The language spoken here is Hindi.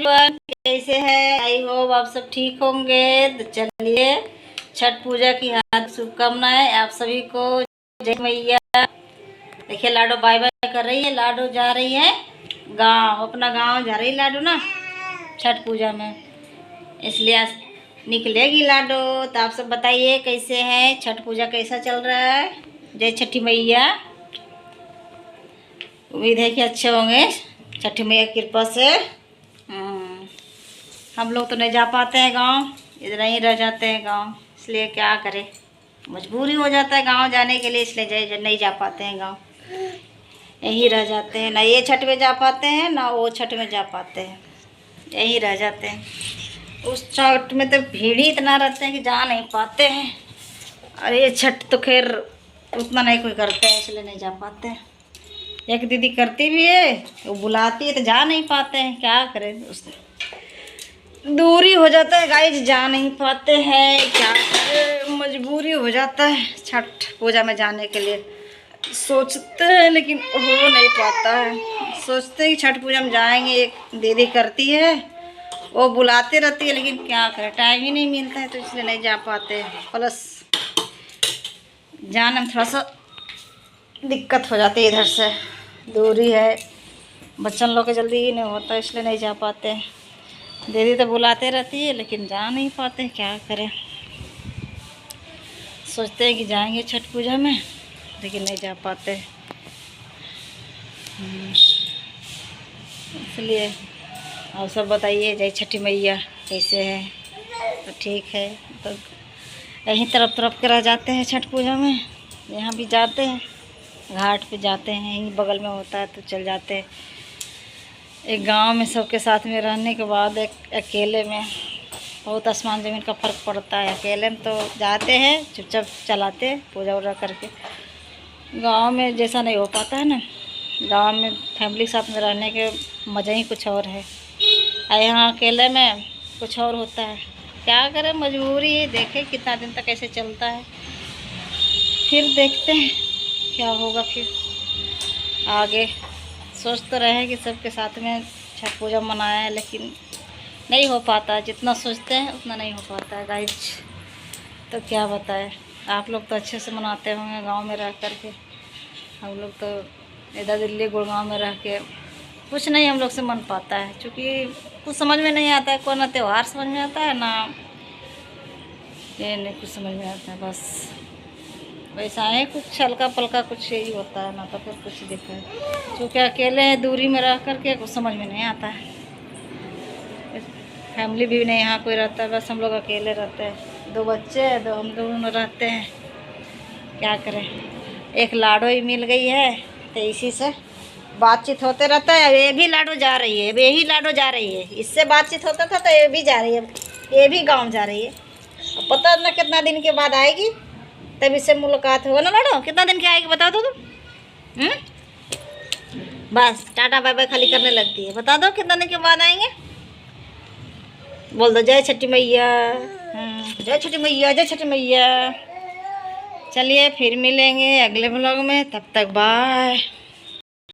एवरीवन, कैसे हैं? आई होप आप सब ठीक होंगे। तो चलिए, छठ पूजा की हार्दिक शुभकामनाएं आप सभी को। जय मैया। देखिए लाडो बाय बाय कर रही है। लाडो जा रही है गांव, अपना गांव जा रही है लाडो ना छठ पूजा में, इसलिए आज निकलेगी लाडो। तो आप सब बताइए कैसे हैं, छठ पूजा कैसा चल रहा है? जय छठी मैया। उम्मीद है कि अच्छे होंगे छठी मैया की कृपा से। हम लोग तो नहीं जा पाते हैं गांव, इधर ही रह जाते हैं गांव, इसलिए क्या करें, मजबूरी हो जाता है गांव जाने के लिए, इसलिए नहीं जा पाते हैं गांव, यहीं रह जाते हैं। ना ये छठ में जा पाते हैं ना वो छठ में जा पाते हैं, यहीं रह जाते हैं। उस छठ में तो भीड़ ही इतना रहते हैं कि जा नहीं पाते हैं, और ये छठ तो खैर उतना नहीं कोई करते हैं, इसलिए नहीं जा पाते हैं। एक दीदी करती भी है, वो बुलाती है तो जा नहीं पाते हैं, क्या करें, उस दूरी हो जाता है गाइस, जा नहीं पाते हैं, क्या करें, मजबूरी हो जाता है छठ पूजा में जाने के लिए। सोचते हैं लेकिन हो नहीं पाता है। सोचते हैं कि छठ पूजा में जाएंगे, एक दीदी करती है, वो बुलाते रहती है, लेकिन क्या करें, टाइम ही नहीं मिलता है, तो इसलिए नहीं जा पाते। प्लस जाने में थोड़ा सा दिक्कत हो जाती है, इधर से दूरी है, बच्चन लोग के जल्दी ही नहीं होता, इसलिए नहीं जा पाते। दीदी तो बुलाते रहती है लेकिन जा नहीं पाते, क्या करें। सोचते हैं कि जाएंगे छठ पूजा में, लेकिन नहीं जा पाते, इसलिए आप सब बताइए जय छठी मैया कैसे है? तो ठीक है, तो यहीं तरफ के रह जाते हैं छठ पूजा में, यहाँ भी जाते हैं, घाट पे जाते हैं, यहीं बगल में होता है तो चल जाते हैं। एक गांव में सबके साथ में रहने के बाद एक अकेले में बहुत आसमान ज़मीन का फ़र्क पड़ता है। अकेले में तो जाते हैं चुपचाप चलाते हैं पूजा वूजा करके, गांव में जैसा नहीं हो पाता है ना। गांव में फैमिली के साथ में रहने के मज़ा ही कुछ और है, और यहाँ अकेले में कुछ और होता है, क्या करें, मजबूरी है। देखें कितना दिन तक ऐसे चलता है, फिर देखते हैं क्या होगा फिर आगे। सोच तो रहे हैं कि सबके साथ में छठ पूजा मनाया, लेकिन नहीं हो पाता, जितना सोचते हैं उतना नहीं हो पाता है गाइस। तो क्या बताएं, आप लोग तो अच्छे से मनाते होंगे गांव में रह कर के, हम लोग तो इधर दिल्ली गुड़गांव में रह के कुछ नहीं हम लोग से मन पाता है, क्योंकि कुछ समझ में नहीं आता है, कौन ना त्यौहार समझ में आता है ना ये नहीं कुछ समझ में आता है। बस वैसा है, कुछ हल्का पलका कुछ यही होता है ना, तो फिर कुछ दिखा है, क्योंकि अकेले हैं दूरी में रह कर के कुछ समझ में नहीं आता है। फैमिली भी नहीं यहाँ कोई रहता है, बस हम लोग अकेले रहते हैं, 2 बच्चे हैं, 2 हम दोनों रहते हैं, क्या करें। एक लाडो ही मिल गई है तो इसी से बातचीत होते रहता है। ये भी लाडो जा रही है, ये ही लाडो जा रही है, इससे बातचीत होता था तो ये भी जा रही है, ये भी गाँव जा रही है। पता ना कितना दिन के बाद आएगी, तब इससे मुलाकात होगा ना लाडो। कितना दिन के आएगी बता दो तुम? बस टाटा बाय बाय खाली करने लगती है, बता दो कितना दिन के बाद आएंगे, बोल दो जय छठी मैया। जय छठी मैया, जय छठी मैया। चलिए फिर मिलेंगे अगले व्लॉग में, तब तक बाय।